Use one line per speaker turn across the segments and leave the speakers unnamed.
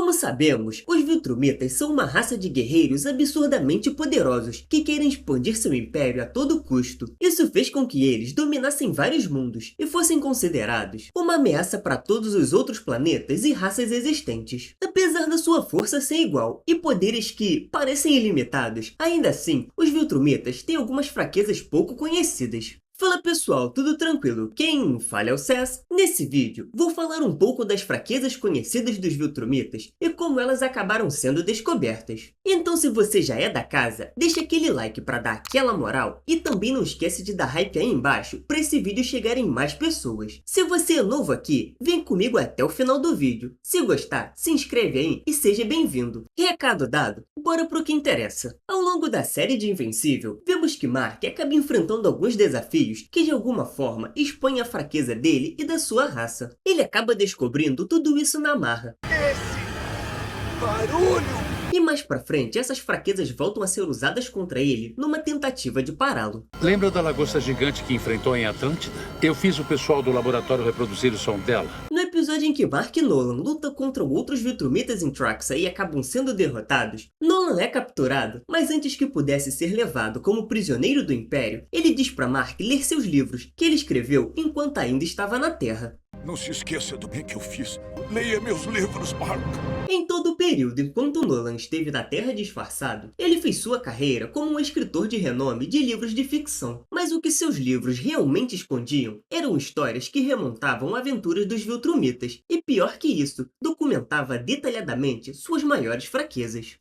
Como sabemos, os Viltrumitas são uma raça de guerreiros absurdamente poderosos que querem expandir seu império a todo custo. Isso fez com que eles dominassem vários mundos e fossem considerados uma ameaça para todos os outros planetas e raças existentes. Apesar da sua força ser igual e poderes que parecem ilimitados, ainda assim, os Viltrumitas têm algumas fraquezas pouco conhecidas. Fala pessoal, tudo tranquilo? Quem fala é o Cess. Nesse vídeo, vou falar um pouco das fraquezas conhecidas dos Viltrumitas e como elas acabaram sendo descobertas. Então se você já é da casa, deixa aquele like para dar aquela moral e também não esquece de dar hype aí embaixo para esse vídeo chegar em mais pessoas. Se você é novo aqui, vem comigo até o final do vídeo. Se gostar, se inscreve aí e seja bem-vindo. Recado dado, bora pro que interessa. Ao longo da série de Invencível, vemos que Mark acaba enfrentando alguns desafios que de alguma forma expõem a fraqueza dele e da sua raça. Ele acaba descobrindo tudo isso na marra.
Esse barulho!
E mais pra frente, essas fraquezas voltam a ser usadas contra ele numa tentativa de pará-lo.
Lembra da lagosta gigante que enfrentou em Atlântida? Eu fiz o pessoal do laboratório reproduzir o som dela.
No episódio em que Mark e Nolan lutam contra outros Viltrumitas em Traxa e acabam sendo derrotados, Nolan é capturado, mas antes que pudesse ser levado como prisioneiro do Império, ele diz pra Mark ler seus livros, que ele escreveu enquanto ainda estava na Terra.
Não se esqueça do bem que eu fiz. Leia meus livros, Mark.
Em todo o período enquanto Nolan esteve na Terra disfarçado, ele fez sua carreira como um escritor de renome de livros de ficção. Mas o que seus livros realmente escondiam eram histórias que remontavam aventuras dos Viltrumitas, e pior que isso, documentava detalhadamente suas maiores fraquezas.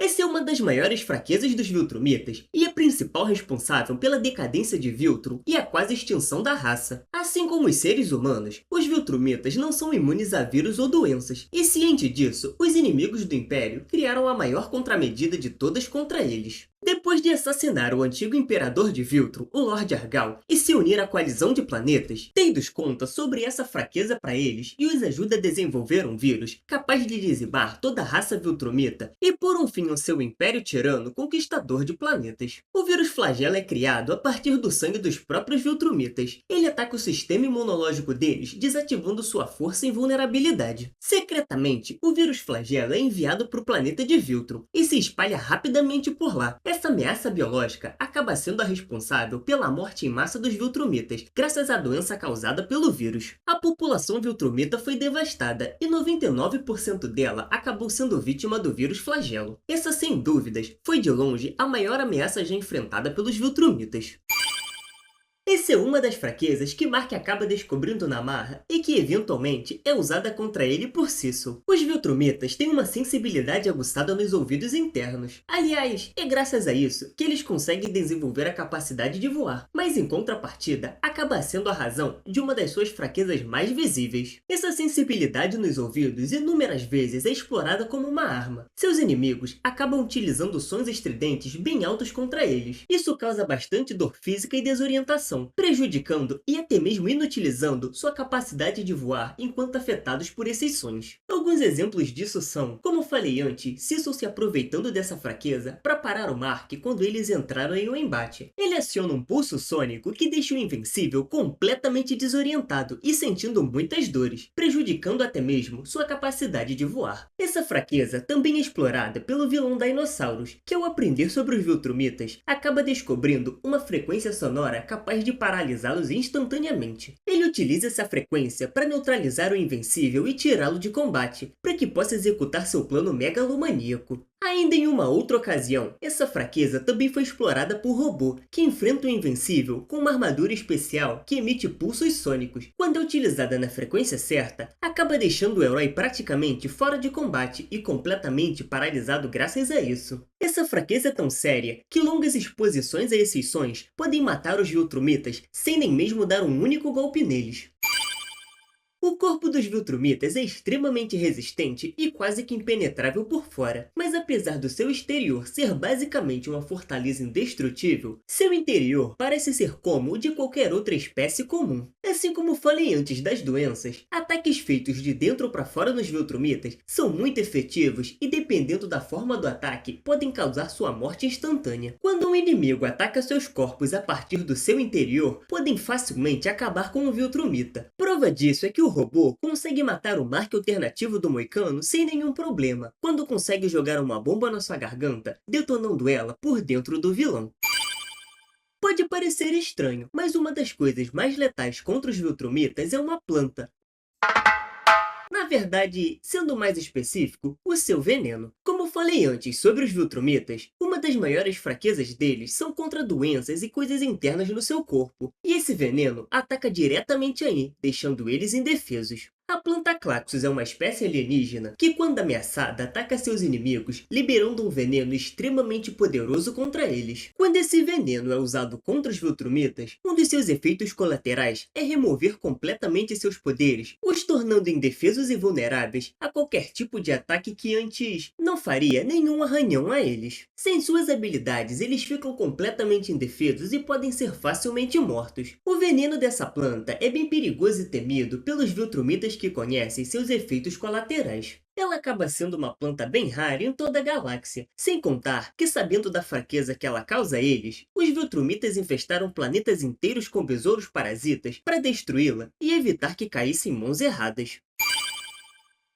Essa é uma das maiores fraquezas dos Viltrumitas e a principal responsável pela decadência de Viltrum e a quase extinção da raça. Assim como os seres humanos, os Viltrumitas não são imunes a vírus ou doenças, e ciente disso, os inimigos do Império criaram a maior contramedida de todas contra eles. Depois de assassinar o antigo imperador de Viltrum, o Lord Argal, e se unir à coalizão de planetas, Teidos conta sobre essa fraqueza para eles e os ajuda a desenvolver um vírus capaz de dizimar toda a raça Viltrumita e pôr um fim ao seu império tirano conquistador de planetas. O vírus flagelo é criado a partir do sangue dos próprios Viltrumitas. Ele ataca o sistema imunológico deles, desativando sua força e vulnerabilidade. Secretamente, o vírus flagelo é enviado para o planeta de Viltrum e se espalha rapidamente por lá. Essa ameaça biológica acaba sendo a responsável pela morte em massa dos Viltrumitas, graças à doença causada pelo vírus. A população Viltrumita foi devastada e 99% dela acabou sendo vítima do vírus flagelo. Essa, sem dúvidas, foi de longe a maior ameaça já enfrentada pelos Viltrumitas. Essa é uma das fraquezas que Mark acaba descobrindo na marra e que eventualmente é usada contra ele por Cecil. Os Viltrumitas têm uma sensibilidade aguçada nos ouvidos internos. Aliás, é graças a isso que eles conseguem desenvolver a capacidade de voar, mas em contrapartida, acaba sendo a razão de uma das suas fraquezas mais visíveis. Essa sensibilidade nos ouvidos inúmeras vezes é explorada como uma arma. Seus inimigos acabam utilizando sons estridentes bem altos contra eles. Isso causa bastante dor física e desorientação, prejudicando e até mesmo inutilizando sua capacidade de voar enquanto afetados por esses sons. Alguns exemplos disso são, como falei antes, Cecil se aproveitando dessa fraqueza para parar o Mark quando eles entraram em um embate. Ele aciona um pulso sônico que deixa o Invencível completamente desorientado e sentindo muitas dores, prejudicando até mesmo sua capacidade de voar. Essa fraqueza também é explorada pelo vilão Dinossauros, que ao aprender sobre os Viltrumitas, acaba descobrindo uma frequência sonora capaz de paralisá-los instantaneamente. Ele utiliza essa frequência para neutralizar o Invencível e tirá-lo de combate, para que possa executar seu plano megalomaníaco. Ainda em uma outra ocasião, essa fraqueza também foi explorada por Robô, que enfrenta o Invencível com uma armadura especial que emite pulsos sônicos. Quando é utilizada na frequência certa, acaba deixando o herói praticamente fora de combate e completamente paralisado graças a isso. Essa fraqueza é tão séria que longas exposições a esses sons podem matar os Viltrumitas sem nem mesmo dar um único golpe neles. O corpo dos Viltrumitas é extremamente resistente e quase que impenetrável por fora, mas apesar do seu exterior ser basicamente uma fortaleza indestrutível, seu interior parece ser como o de qualquer outra espécie comum. Assim como falei antes das doenças, ataques feitos de dentro para fora nos Viltrumitas são muito efetivos e, dependendo da forma do ataque, podem causar sua morte instantânea. Quando um inimigo ataca seus corpos a partir do seu interior, podem facilmente acabar com o Viltrumita. Prova disso é que o robô consegue matar o Mark alternativo do Moicano sem nenhum problema, quando consegue jogar uma bomba na sua garganta, detonando ela por dentro do vilão. Pode parecer estranho, mas uma das coisas mais letais contra os Viltrumitas é uma planta. Na verdade, sendo mais específico, o seu veneno. Como falei antes sobre os Viltrumitas, uma das maiores fraquezas deles são contra doenças e coisas internas no seu corpo, e esse veneno ataca diretamente aí, deixando eles indefesos. A planta Claxus é uma espécie alienígena que, quando ameaçada, ataca seus inimigos, liberando um veneno extremamente poderoso contra eles. Quando esse veneno é usado contra os Viltrumitas, um dos seus efeitos colaterais é remover completamente seus poderes, os tornando indefesos e vulneráveis a qualquer tipo de ataque que antes não faria nenhum arranhão a eles. Sem suas habilidades, eles ficam completamente indefesos e podem ser facilmente mortos. O veneno dessa planta é bem perigoso e temido pelos Viltrumitas que conhecem seus efeitos colaterais. Ela acaba sendo uma planta bem rara em toda a galáxia, sem contar que, sabendo da fraqueza que ela causa a eles, os Viltrumitas infestaram planetas inteiros com besouros parasitas para destruí-la e evitar que caísse em mãos erradas.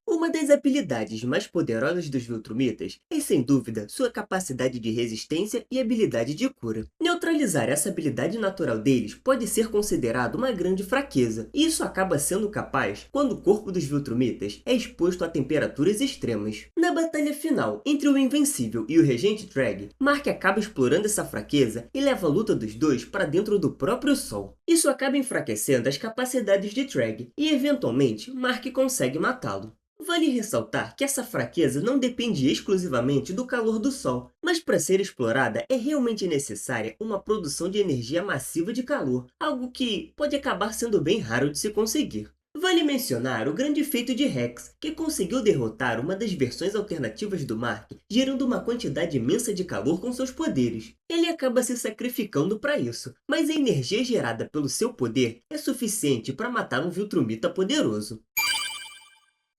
Uma das habilidades mais poderosas dos Viltrumitas é, sem dúvida, sua capacidade de resistência e habilidade de cura. Neutralizar essa habilidade natural deles pode ser considerado uma grande fraqueza, e isso acaba sendo capaz quando o corpo dos Viltrumitas é exposto a temperaturas extremas. Na batalha final entre o Invencível e o Regente Treg, Mark acaba explorando essa fraqueza e leva a luta dos dois para dentro do próprio Sol. Isso acaba enfraquecendo as capacidades de Treg, e eventualmente Mark consegue matá-lo. Vale ressaltar que essa fraqueza não depende exclusivamente do calor do Sol, mas para ser explorada é realmente necessária uma produção de energia massiva de calor, algo que pode acabar sendo bem raro de se conseguir. Vale mencionar o grande feito de Rex, que conseguiu derrotar uma das versões alternativas do Mark, gerando uma quantidade imensa de calor com seus poderes. Ele acaba se sacrificando para isso, mas a energia gerada pelo seu poder é suficiente para matar um Viltrumita poderoso.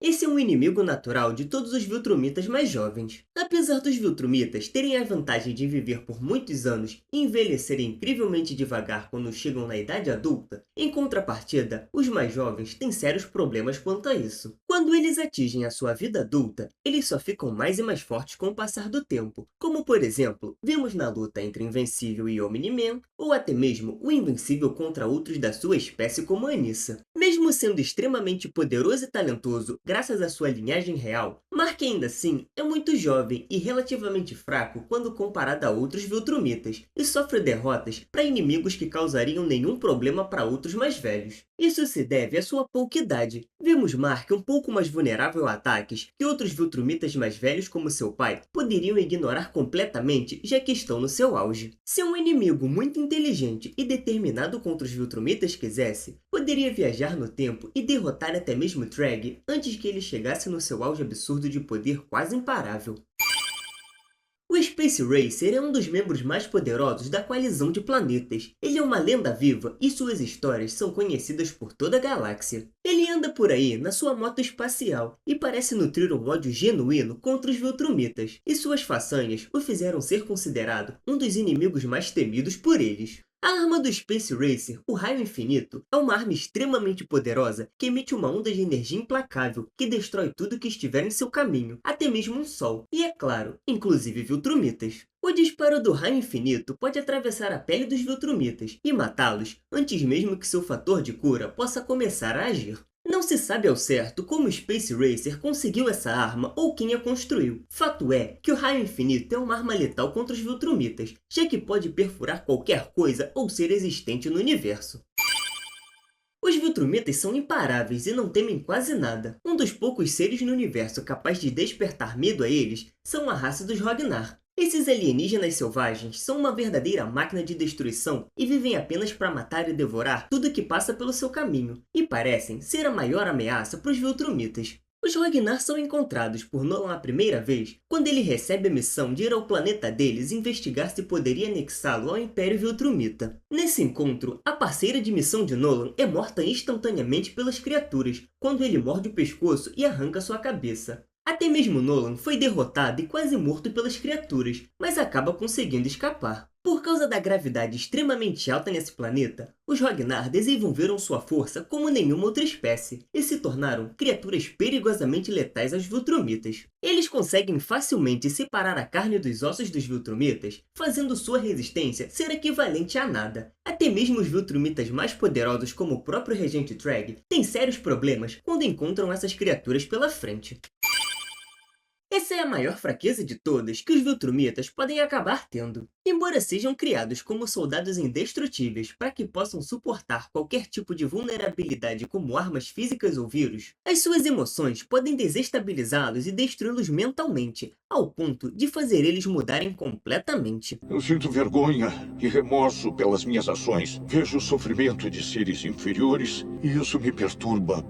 Esse é um inimigo natural de todos os Viltrumitas mais jovens. Apesar dos Viltrumitas terem a vantagem de viver por muitos anos e envelhecerem incrivelmente devagar quando chegam na idade adulta, em contrapartida, os mais jovens têm sérios problemas quanto a isso. Quando eles atingem a sua vida adulta, eles só ficam mais e mais fortes com o passar do tempo, como por exemplo, vimos na luta entre Invencível e Omni-Man, ou até mesmo o Invencível contra outros da sua espécie como Anissa. Mesmo sendo extremamente poderoso e talentoso, graças à sua linhagem real, Mark ainda assim é muito jovem e relativamente fraco quando comparado a outros Viltrumitas, e sofre derrotas para inimigos que causariam nenhum problema para outros mais velhos. Isso se deve à sua pouca idade. Vemos Mark um pouco mais vulnerável a ataques que outros Viltrumitas mais velhos como seu pai poderiam ignorar completamente, já que estão no seu auge. Se um inimigo muito inteligente e determinado contra os Viltrumitas quisesse, poderia viajar no tempo e derrotar até mesmo Treg antes que ele chegasse no seu auge absurdo de poder quase imparável. O Space Racer é um dos membros mais poderosos da coalizão de planetas. Ele é uma lenda viva e suas histórias são conhecidas por toda a galáxia. Ele anda por aí na sua moto espacial e parece nutrir um ódio genuíno contra os Viltrumitas, e suas façanhas o fizeram ser considerado um dos inimigos mais temidos por eles. A arma do Space Racer, o Raio Infinito, é uma arma extremamente poderosa que emite uma onda de energia implacável que destrói tudo que estiver em seu caminho, até mesmo um sol, e é claro, inclusive Viltrumitas. O disparo do Raio Infinito pode atravessar a pele dos Viltrumitas e matá-los antes mesmo que seu fator de cura possa começar a agir. Não se sabe ao certo como o Space Racer conseguiu essa arma ou quem a construiu. Fato é que o Raio Infinito é uma arma letal contra os Viltrumitas, já que pode perfurar qualquer coisa ou ser existente no universo. Os Viltrumitas são imparáveis e não temem quase nada. Um dos poucos seres no universo capaz de despertar medo a eles são a raça dos Rhoggnar. Esses alienígenas selvagens são uma verdadeira máquina de destruição e vivem apenas para matar e devorar tudo que passa pelo seu caminho, e parecem ser a maior ameaça para os Viltrumitas. Os Rhoggnar são encontrados por Nolan a primeira vez quando ele recebe a missão de ir ao planeta deles investigar se poderia anexá-lo ao Império Viltrumita. Nesse encontro, a parceira de missão de Nolan é morta instantaneamente pelas criaturas, quando ele morde o pescoço e arranca sua cabeça. Até mesmo Nolan foi derrotado e quase morto pelas criaturas, mas acaba conseguindo escapar. Por causa da gravidade extremamente alta nesse planeta, os Ragnar desenvolveram sua força como nenhuma outra espécie e se tornaram criaturas perigosamente letais aos Viltrumitas. Eles conseguem facilmente separar a carne dos ossos dos Viltrumitas, fazendo sua resistência ser equivalente a nada. Até mesmo os Viltrumitas mais poderosos como o próprio Regente Treg têm sérios problemas quando encontram essas criaturas pela frente. Essa é a maior fraqueza de todas que os Viltrumitas podem acabar tendo. Embora sejam criados como soldados indestrutíveis para que possam suportar qualquer tipo de vulnerabilidade como armas físicas ou vírus, as suas emoções podem desestabilizá-los e destruí-los mentalmente, ao ponto de fazer eles mudarem completamente.
Eu sinto vergonha e remorso pelas minhas ações. Vejo o sofrimento de seres inferiores e isso me perturba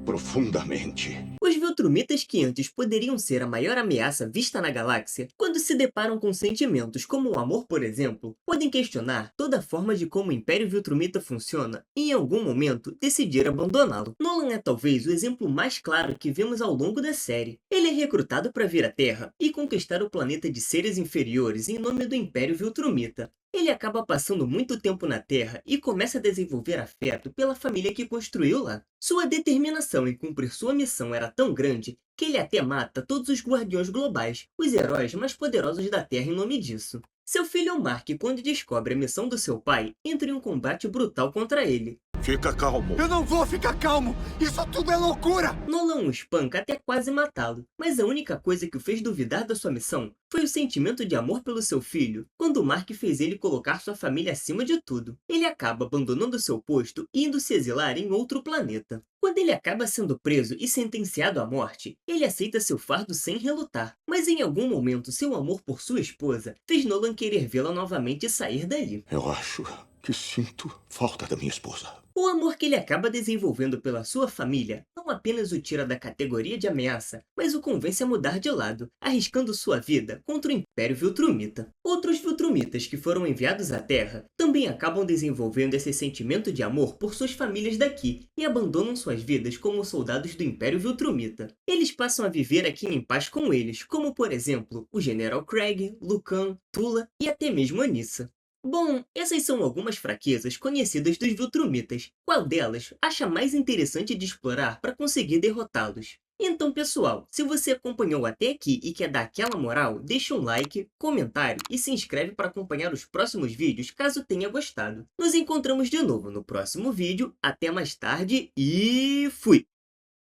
profundamente.
Os Viltrumitas que antes poderiam ser a maior ameaça vista na galáxia, quando se deparam com sentimentos como o amor, por exemplo, podem questionar toda a forma de como o Império Viltrumita funciona e em algum momento decidir abandoná-lo. Nolan é talvez o exemplo mais claro que vemos ao longo da série. Ele é recrutado para vir à Terra e conquistar o planeta de seres inferiores em nome do Império Viltrumita. Ele acaba passando muito tempo na Terra e começa a desenvolver afeto pela família que construiu lá. Sua determinação em cumprir sua missão era tão grande que ele até mata todos os Guardiões Globais, os heróis mais poderosos da Terra em nome disso. Seu filho Mark, quando descobre a missão do seu pai, entra em um combate brutal contra ele.
Fica calmo.
Eu não vou ficar calmo! Isso tudo é loucura!
Nolan o espanca até quase matá-lo, mas a única coisa que o fez duvidar da sua missão foi o sentimento de amor pelo seu filho, quando Mark fez ele colocar sua família acima de tudo. Ele acaba abandonando seu posto e indo se exilar em outro planeta. Quando ele acaba sendo preso e sentenciado à morte, ele aceita seu fardo sem relutar, mas em algum momento seu amor por sua esposa fez Nolan querer vê-la novamente e sair dali.
Eu acho que sinto falta da minha esposa.
O amor que ele acaba desenvolvendo pela sua família não apenas o tira da categoria de ameaça, mas o convence a mudar de lado, arriscando sua vida contra o Império Viltrumita. Outros Viltrumitas que foram enviados à Terra também acabam desenvolvendo esse sentimento de amor por suas famílias daqui e abandonam suas vidas como soldados do Império Viltrumita. Eles passam a viver aqui em paz com eles, como por exemplo o General Craig, Lucan, Tula e até mesmo Anissa. Bom, essas são algumas fraquezas conhecidas dos Viltrumitas. Qual delas acha mais interessante de explorar para conseguir derrotá-los? Então, pessoal, se você acompanhou até aqui e quer dar aquela moral, deixa um like, comentário e se inscreve para acompanhar os próximos vídeos caso tenha gostado. Nos encontramos de novo no próximo vídeo. Até mais tarde e fui!